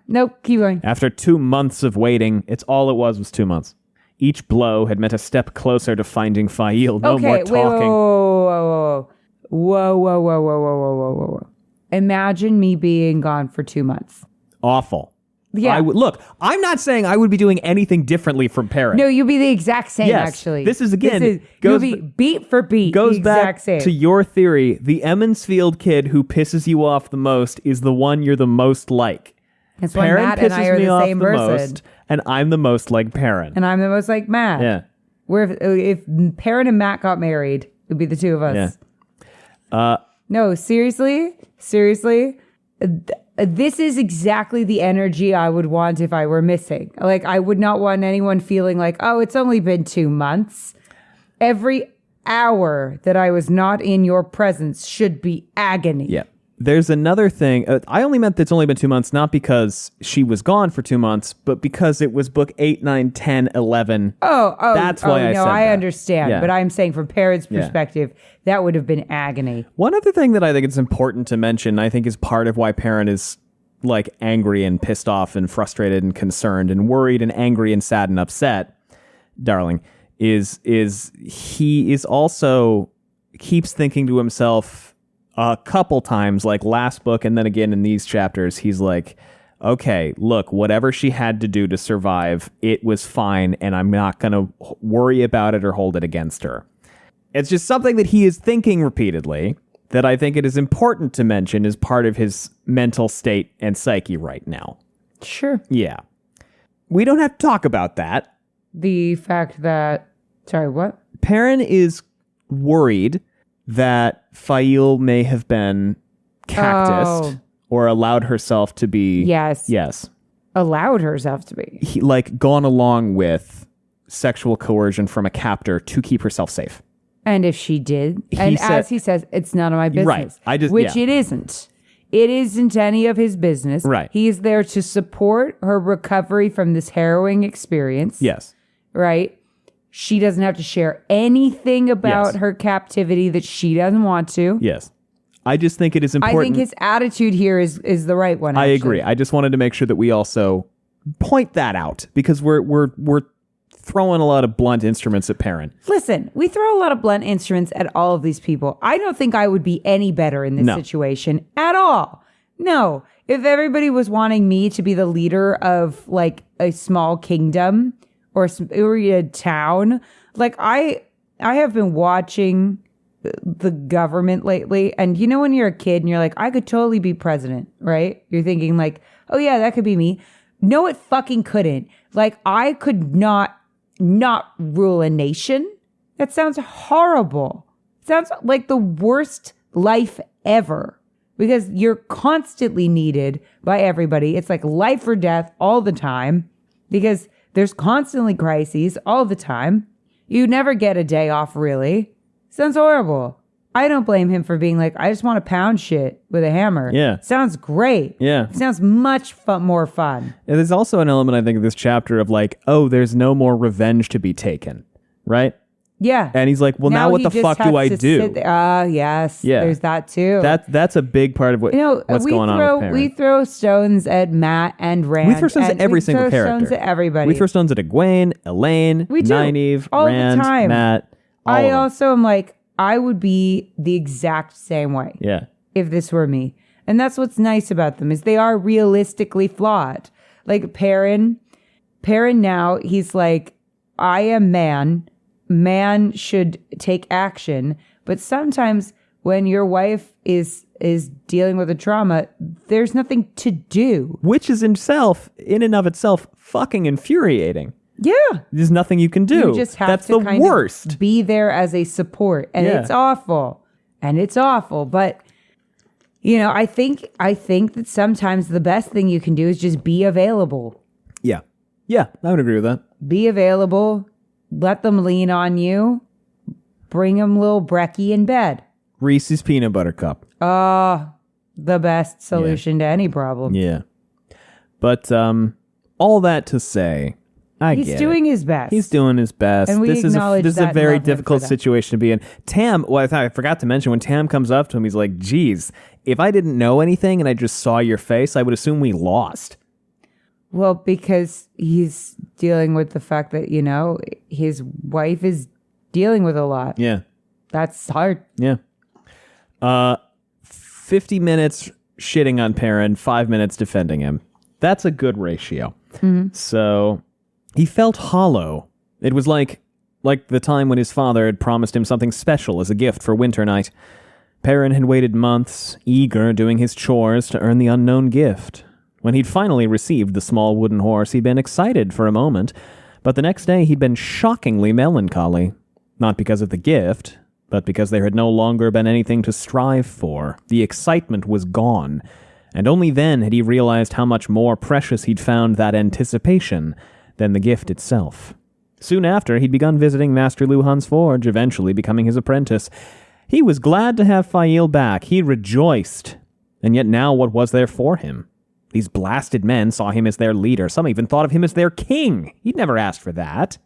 Nope, keep going. After 2 months of waiting, all it was 2 months. Each blow had meant a step closer to finding Fail. No more talking. Whoa. Imagine me being gone for 2 months. Awful. Yeah. Look, I'm not saying I would be doing anything differently from Perrin. No, you'd be the exact same, yes, actually. This is, again, you'll be beat for beat. Goes the exact back same. to your theory. The Emmonsfield kid who pisses you off the most is the one you're the most like. That's why Perrin Matt pisses and I are me the off same the person. most, and I'm the most like Perrin. And I'm the most like Matt. Yeah. Where if Perrin and Matt got married, it'd be the two of us. Yeah. No, seriously. This is exactly the energy I would want if I were missing. Like, I would not want anyone feeling like, oh, it's only been 2 months. Every hour that I was not in your presence should be agony. Yeah. There's another thing. I only meant that it's only been 2 months, not because she was gone for 2 months, but because it was book 8, 9, 10, 11. Oh, that's why I said I that. understand. Yeah. But I'm saying from Perrin's perspective, that would have been agony. One other thing that I think it's important to mention, I think is part of why Perrin is like angry and pissed off and frustrated and concerned and worried and angry and sad and upset, darling, is he is also keeps thinking to himself a couple times, like last book and then again in these chapters, he's like, okay, look, whatever she had to do to survive, it was fine, and I'm not going to worry about it or hold it against her. It's just something that he is thinking repeatedly that I think it is important to mention as part of his mental state and psyche right now. Sure. Yeah. We don't have to talk about that. The fact that... Sorry, what? Perrin is worried that Fail may have been cactused or allowed herself to be... Yes. Allowed herself to be. Gone along with sexual coercion from a captor to keep herself safe. And if she did, as he says, it's none of my business. Right. It isn't. It isn't any of his business. Right. He is there to support her recovery from this harrowing experience. Yes. Right? She doesn't have to share anything about her captivity that she doesn't want to. Yes. I just think it is important. I think his attitude here is the right one. I agree. I just wanted to make sure that we also point that out because we're throwing a lot of blunt instruments at Perrin. Listen, we throw a lot of blunt instruments at all of these people. I don't think I would be any better in this situation at all. No. If everybody was wanting me to be the leader of like a small kingdom or a town, like I have been watching the government lately, and you know when you're a kid and you're like, I could totally be president, right? You're thinking like, oh yeah, that could be me. No, it fucking couldn't. Like, I could not rule a nation. That sounds horrible. It sounds like the worst life ever because you're constantly needed by everybody. It's like life or death all the time because there's constantly crises all the time. You never get a day off, really. Sounds horrible. I don't blame him for being like, I just want to pound shit with a hammer. Yeah. Sounds great. Yeah. Sounds much more fun. And there's also an element, I think, of this chapter of like, oh, there's no more revenge to be taken, right? Yeah. And he's like, well, now what the fuck do I do? Yes. Yeah. There's that too. That's a big part of what's going on with Perrin. We throw stones at Matt and Rand. We throw stones at every single character. We throw stones at everybody. We throw stones at Egwene, Elaine, Nynaeve, all Rand, the time. Matt. I also am like, I would be the exact same way. Yeah. If this were me. And that's what's nice about them is they are realistically flawed. Like Perrin now, he's like, I am man. Man should take action. But sometimes when your wife is dealing with a trauma, there's nothing to do. Which is in and of itself, fucking infuriating. Yeah. There's nothing you can do. You just have That's to the worst. Be there as a support. And it's awful. But I think that sometimes the best thing you can do is just be available. Yeah. Yeah, I would agree with that. Be available. Let them lean on you. Bring them little brekkie in bed. Reese's Peanut Butter Cup. The best solution to any problem. Yeah. But all that to say, He's doing his best. He's doing his best. And this is a very difficult situation to be in. Tam, I forgot to mention, when Tam comes up to him, he's like, geez, if I didn't know anything and I just saw your face, I would assume we lost. Well, because he's dealing with the fact that, his wife is dealing with a lot. Yeah. That's hard. Yeah. 50 minutes shitting on Perrin, 5 minutes defending him. That's a good ratio. Mm-hmm. So he felt hollow. It was like the time when his father had promised him something special as a gift for winter night. Perrin had waited months, eager, doing his chores to earn the unknown gift. When he'd finally received the small wooden horse, he'd been excited for a moment, but the next day he'd been shockingly melancholy. Not because of the gift, but because there had no longer been anything to strive for. The excitement was gone, and only then had he realized how much more precious he'd found that anticipation than the gift itself. Soon after, he'd begun visiting Master Luhan's forge, eventually becoming his apprentice. He was glad to have Fael back. He rejoiced. And yet now what was there for him? These blasted men saw him as their leader. Some even thought of him as their king. He'd never asked for that.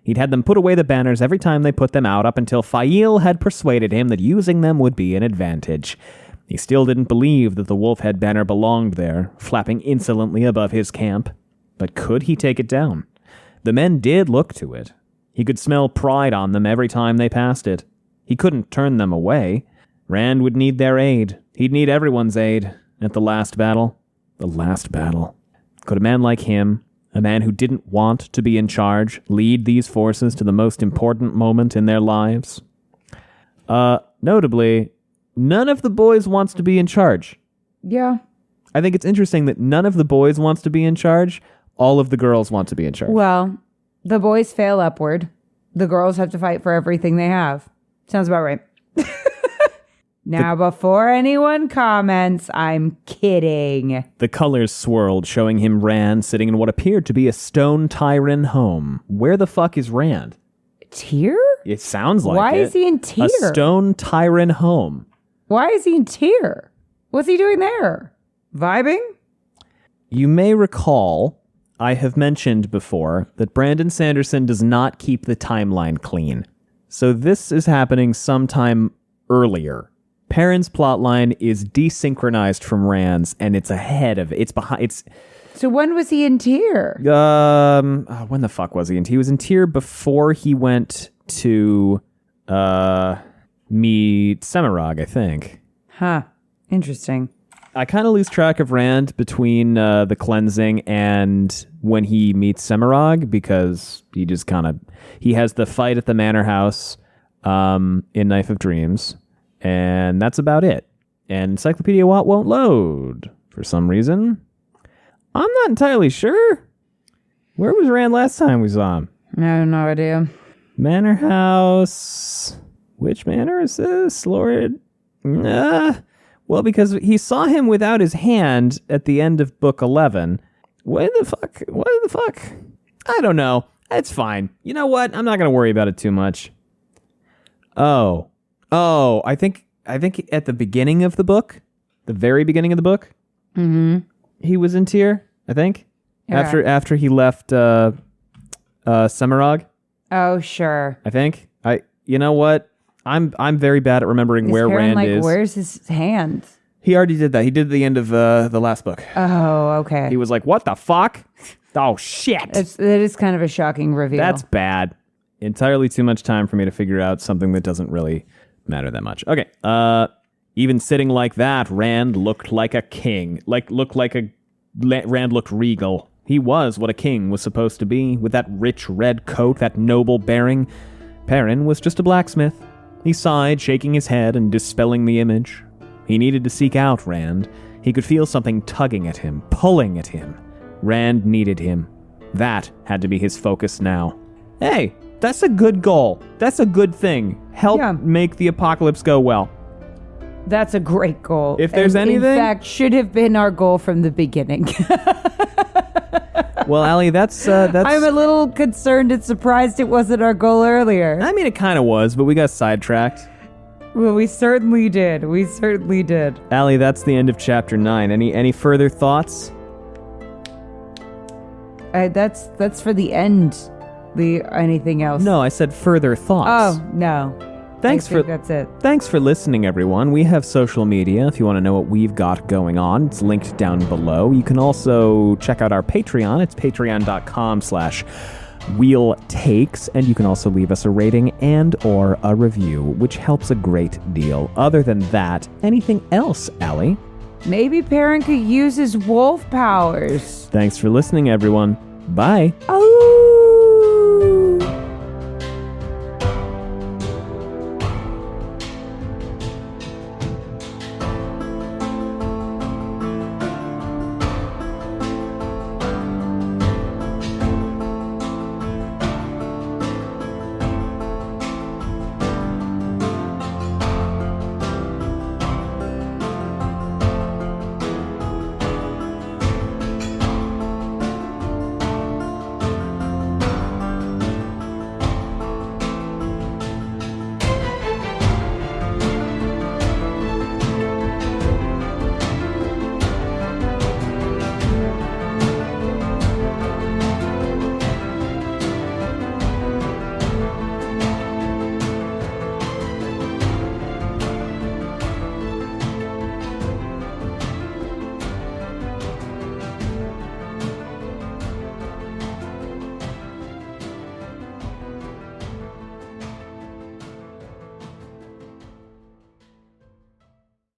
He'd had them put away the banners every time they put them out up until Fael had persuaded him that using them would be an advantage. He still didn't believe that the Wolfhead banner belonged there, flapping insolently above his camp. But could he take it down? The men did look to it. He could smell pride on them every time they passed it. He couldn't turn them away. Rand would need their aid. He'd need everyone's aid at the last battle. The last battle. Could a man like him, a man who didn't want to be in charge, lead these forces to the most important moment in their lives? Notably, none of the boys wants to be in charge. Yeah. I think it's interesting that none of the boys wants to be in charge. All of the girls want to be in charge. Well, the boys fail upward. The girls have to fight for everything they have. Sounds about right. Now, before anyone comments, I'm kidding. The colors swirled, showing him Rand sitting in what appeared to be a stone Tyran home. Where the fuck is Rand? Tyr? It sounds like Why it. is he in Tyr? A stone Tyran home. Why is he in Tyr? What's he doing there? Vibing? You may recall, I have mentioned before, that Brandon Sanderson does not keep the timeline clean. So this is happening sometime earlier. Perrin's plotline is desynchronized from Rand's, and it's ahead of it. It's behind. It's. So when was he in Tyr? When the fuck was he in Tyr? He was in Tyr before he went to meet Semirog, I think. Huh. Interesting. I kind of lose track of Rand between the cleansing and when he meets Semirog, because he just he has the fight at the manor house in Knife of Dreams. And that's about it. And Encyclopedia Watt won't load for some reason. I'm not entirely sure. Where was Rand last time we saw him? I have no idea. Manor House. Which manor is this, Lord? Well, because he saw him without his hand at the end of book 11. What the fuck? I don't know. It's fine. You know what? I'm not going to worry about it too much. Oh, Oh, I think at the beginning of the book, the very beginning of the book, he was in Tyr, I think. Yeah. After he left Semirog, Oh, sure. I think. You know what? I'm very bad at remembering where Perrin, Rand is. Where's his hand? He already did that. He did the end of the last book. Oh, okay. He was like, "What the fuck? Oh shit!" That is kind of a shocking reveal. That's bad. Entirely too much time for me to figure out something that doesn't really matter that much. Okay. Even sitting like that, Rand looked like a king. Rand looked regal. He was what a king was supposed to be, with that rich red coat, that noble bearing. Perrin was just a blacksmith. He sighed, shaking his head and dispelling the image. He needed to seek out Rand. He could feel something tugging at him, pulling at him. Rand needed him. That had to be his focus now. Hey, that's a good goal. That's a good thing. Help make the apocalypse go well. That's a great goal. If there's anything... In fact, should have been our goal from the beginning. Well, Allie, that's... I'm a little concerned and surprised it wasn't our goal earlier. I mean, it kind of was, but we got sidetracked. Well, we certainly did. We certainly did. Allie, that's the end of Chapter 9. Any further thoughts? That's for the end. Anything else? No, I said further thoughts. Oh, no. That's it. Thanks for listening, everyone. We have social media if you want to know what we've got going on. It's linked down below. You can also check out our Patreon. It's patreon.com/wheeltakes, and you can also leave us a rating and or a review, which helps a great deal. Other than that, anything else, Allie? Maybe Perrin could use his wolf powers. Thanks for listening, everyone. Bye. Oh.